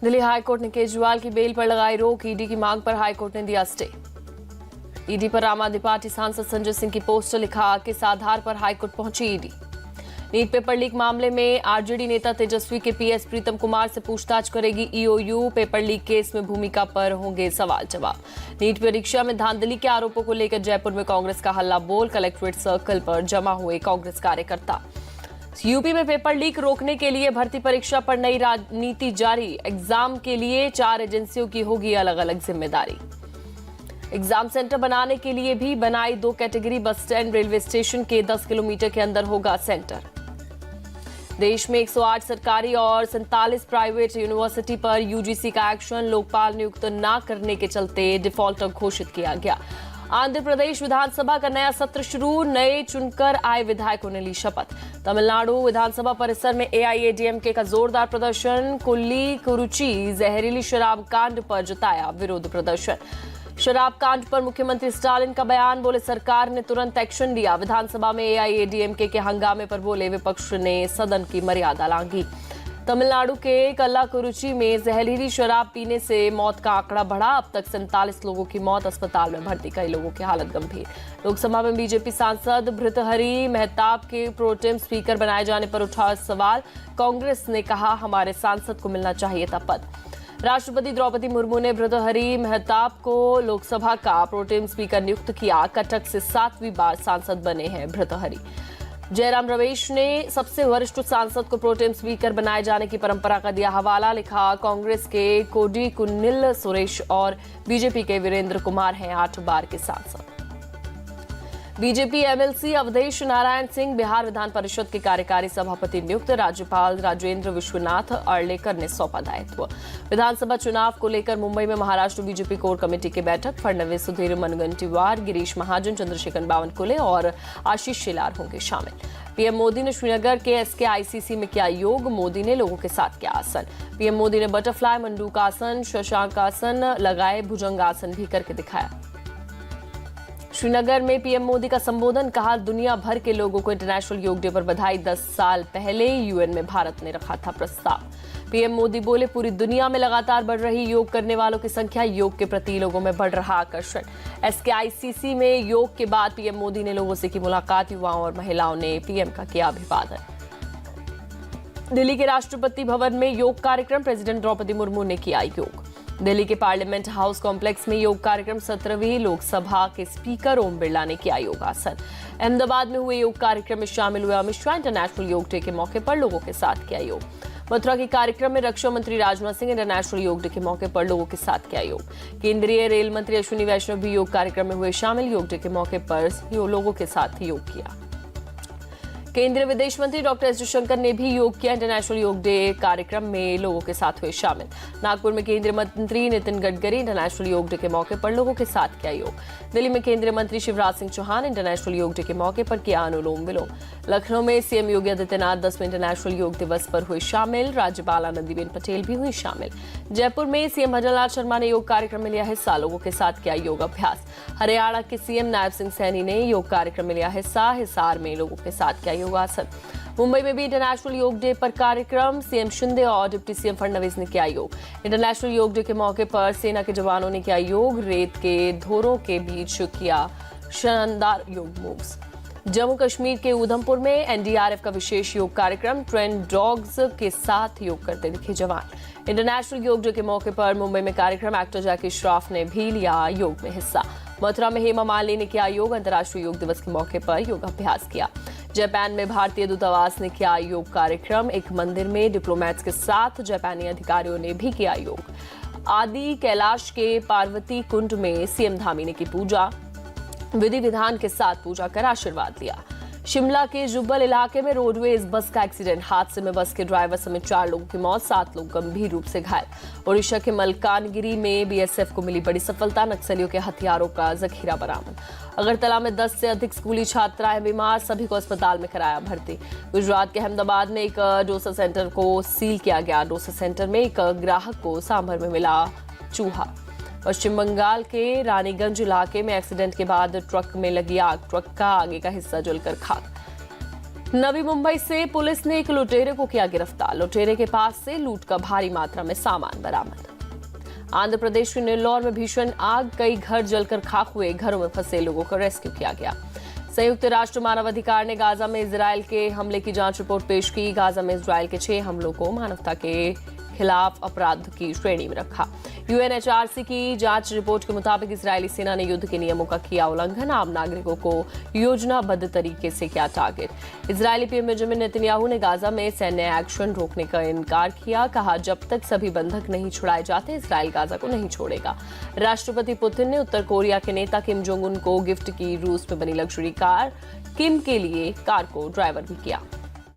Delhi high court ने केजरीवाल की bell पर लगाई रोक। ईडी की मांग पर हाईकोर्ट ने दिया स्टे। ईडी पर आम आदमी पार्टी सांसद संजय सिंह की पोस्ट लिखा, किस आधार पर हाईकोर्ट पहुंची ईडी। नीट पेपर लीक मामले में आरजेडी नेता तेजस्वी के पीएस प्रीतम कुमार से पूछताछ करेगी ईओयू। पेपर लीक केस में भूमिका पर होंगे सवाल जवाब। नीट परीक्षा में धांधली के आरोपों को लेकर जयपुर में कांग्रेस का हल्ला बोल। कलेक्ट्रेट सर्कल पर जमा हुए कांग्रेस कार्यकर्ता। यूपी में पेपर लीक रोकने के लिए भर्ती परीक्षा पर नई नीति जारी। एग्जाम के लिए 4 एजेंसियों की होगी अलग अलग जिम्मेदारी। एग्जाम सेंटर बनाने के लिए भी बनाई 2 category. Bus stand, railway station के 10 किलोमीटर के अंदर होगा सेंटर। देश में 108 सरकारी और 47 प्राइवेट यूनिवर्सिटी पर यूजीसी का एक्शन। लोकपाल नियुक्त न करने के चलते डिफॉल्टर घोषित किया गया। आंध्र प्रदेश विधानसभा का नया सत्र शुरू। नए चुनकर आए विधायकों ने ली शपथ। तमिलनाडु विधानसभा परिसर में एआईएडीएमके का जोरदार प्रदर्शन। कुल्ली कुरुचि जहरीली शराब कांड पर जताया विरोध प्रदर्शन। शराब कांड पर मुख्यमंत्री स्टालिन का बयान, बोले सरकार ने तुरंत एक्शन लिया। विधानसभा में एआईएडीएमके के हंगामे पर बोले विपक्ष ने सदन की मर्यादा लांघी। तमिलनाडु के कल्लाकुरुचि में जहरीली शराब पीने से मौत का आंकड़ा बढ़ा। अब तक 47 लोगों की मौत, अस्पताल में भर्ती कई लोगों की हालत गंभीर। लोकसभा में बीजेपी सांसद भृतहरि मेहताब के प्रोटेम स्पीकर बनाए जाने पर उठा सवाल। कांग्रेस ने कहा हमारे सांसद को मिलना चाहिए था पद। राष्ट्रपति द्रौपदी मुर्मू ने भृतहरि मेहताब को लोकसभा का प्रोटेम स्पीकर नियुक्त किया। कटक से 7वीं बार सांसद बने हैं भृतहरि। जयराम रमेश ने सबसे वरिष्ठ सांसद को प्रोटेम स्पीकर बनाए जाने की परंपरा का दिया हवाला। लिखा, कांग्रेस के कोडी कुन्निल सुरेश और बीजेपी के वीरेंद्र कुमार हैं 8 बार के सांसद। बीजेपी एमएलसी अवधेश नारायण सिंह बिहार विधान परिषद के कार्यकारी सभापति नियुक्त। राज्यपाल राजेंद्र विश्वनाथ अर्लेकर ने सौंपा दायित्व। विधानसभा चुनाव को लेकर मुंबई में महाराष्ट्र बीजेपी कोर कमेटी की बैठक। फडणवीस, सुधीर मुनगंटीवार, गिरीश महाजन, चंद्रशेखर बावनकुले और आशीष शेलार होंगे शामिल। पीएम मोदी ने श्रीनगर के एसकेआईसीसी में किया योग। मोदी ने लोगों के साथ किया आसन। पीएम मोदी ने बटरफ्लाई, मंडूक आसन, शशांक आसन लगाए, भुजंग आसन भी करके दिखाया। श्रीनगर में पीएम मोदी का संबोधन, कहा दुनिया भर के लोगों को इंटरनेशनल योग डे पर बधाई। 10 साल पहले यूएन में भारत ने रखा था प्रस्ताव। पीएम मोदी बोले पूरी दुनिया में लगातार बढ़ रही योग करने वालों की संख्या, योग के प्रति लोगों में बढ़ रहा आकर्षण। एसकेआईसीसी में योग के बाद पीएम मोदी ने लोगों से की मुलाकात। युवाओं और महिलाओं ने पीएम का किया अभिवादन। दिल्ली के राष्ट्रपति भवन में योग कार्यक्रम। प्रेसिडेंट द्रौपदी मुर्मू ने किया योग। दिल्ली के पार्लियामेंट हाउस कॉम्प्लेक्स में योग कार्यक्रम। 17वीं लोकसभा के स्पीकर ओम बिरला ने किया योगासन। अहमदाबाद में हुए योग कार्यक्रम में शामिल हुए अमित शाह। इंटरनेशनल योग डे के मौके पर लोगों के साथ किया योग। मथुरा के कार्यक्रम में रक्षा मंत्री राजनाथ सिंह इंटरनेशनल योग डे के मौके पर लोगों के साथ किया योग। केंद्रीय रेल मंत्री अश्विनी वैष्णव भी योग कार्यक्रम में हुए शामिल। योग डे के मौके पर लोगों के साथ योग किया। केंद्रीय विदेश मंत्री डॉक्टर एस जयशंकर ने भी योग किया। इंटरनेशनल योग डे कार्यक्रम में लोगों के साथ हुए शामिल। नागपुर में केंद्रीय मंत्री नितिन गडकरी इंटरनेशनल योग डे के मौके पर लोगों के साथ किया योग। दिल्ली में केंद्रीय मंत्री शिवराज सिंह चौहान इंटरनेशनल योग डे के मौके पर किया अनुलोम विलोम। लखनऊ में सीएम योगी आदित्यनाथ 10वें इंटरनेशनल योग दिवस पर हुए शामिल। राज्यपाल आनंदीबेन पटेल भी हुई शामिल। जयपुर में सीएम भजनलाल शर्मा ने योग कार्यक्रम में लिया हिस्सा। लोगों के साथ किया योग अभ्यास। हरियाणा के सीएम नायब सिंह सैनी ने योग कार्यक्रम में लिया हिस्सा। हिसार में लोगों के साथ किया योगासन। मुंबई में भी इंटरनेशनल योग डे पर कार्यक्रम। सीएम शिंदे और डिप्टी सीएम फडणवीस ने किया योग। इंटरनेशनल योग डे के मौके पर सेना के जवानों ने किया योग। रेत के धोरों के बीच किया शानदार योग मूव्स। जम्मू कश्मीर के उधमपुर में एनडीआरएफ का विशेष योग कार्यक्रम। ट्रेन डॉग्स के साथ योग करते दिखे जवान। इंटरनेशनल योग डे के मौके पर मुंबई में कार्यक्रम। एक्टर जैकी श्रॉफ ने भी लिया योग में हिस्सा। मथुरा में हेमा मालिनी ने किया योग। अंतर्राष्ट्रीय योग दिवस के मौके पर योग अभ्यास किया। जापान में भारतीय दूतावास ने किया योग कार्यक्रम। एक मंदिर में डिप्लोमैट्स के साथ जापानी अधिकारियों ने भी किया योग। आदि कैलाश के पार्वती कुंड में सीएम धामी ने की पूजा। विधि विधान के साथ पूजा कर आशीर्वाद लिया। शिमला के जुब्बल इलाके में रोडवेज बस का एक्सीडेंट। हादसे में बस के ड्राइवर समेत 4 लोगों की मौत, 7 लोग गंभीर रूप से घायल। ओडिशा के मलकानगिरी में बीएसएफ को मिली बड़ी सफलता। नक्सलियों के हथियारों का जखीरा बरामद। अगरतला में 10 से अधिक स्कूली छात्राएं बीमार, सभी को अस्पताल में कराया भर्ती। गुजरात के अहमदाबाद में एक डोसा सेंटर को सील किया गया। डोसा सेंटर में एक ग्राहक को सांभर में मिला चूहा। पश्चिम बंगाल के रानीगंज इलाके में एक्सीडेंट के बाद ट्रक में लगी आग। ट्रक का आगे का हिस्सा जलकर खाक। नवी मुंबई से पुलिस ने एक लुटेरे को किया गिरफ्तार। लुटेरे के पास से लूट का भारी मात्रा में सामान बरामद। आंध्र प्रदेश के नेल्लौर में भीषण आग, कई घर जलकर खाक हुए। घरों में फंसे लोगों को रेस्क्यू किया गया। संयुक्त राष्ट्र मानवाधिकार ने गाजा में इजरायल के हमले की जांच रिपोर्ट पेश की। गाजा में इजरायल के 6 हमलों को मानवता के खिलाफ अपराध की श्रेणी में रखा। यूएनएचआरसी की जांच रिपोर्ट के मुताबिक इजरायली सेना ने युद्ध के नियमों का किया उल्लंघन। आम नागरिकों को योजनाबद्ध तरीके से किया target. Israeli PM Benjamin Netanyahu ने गाजा में सैन्य एक्शन रोकने का इनकार किया। कहा, जब तक सभी बंधक नहीं छुड़ाए जाते इजरायल गाजा को नहीं छोड़ेगा। राष्ट्रपति पुतिन ने उत्तर कोरिया के नेता किम जोंग उन को गिफ्ट की। रूस में बनी लग्जरी कार किम के लिए कार को ड्राइवर भी किया।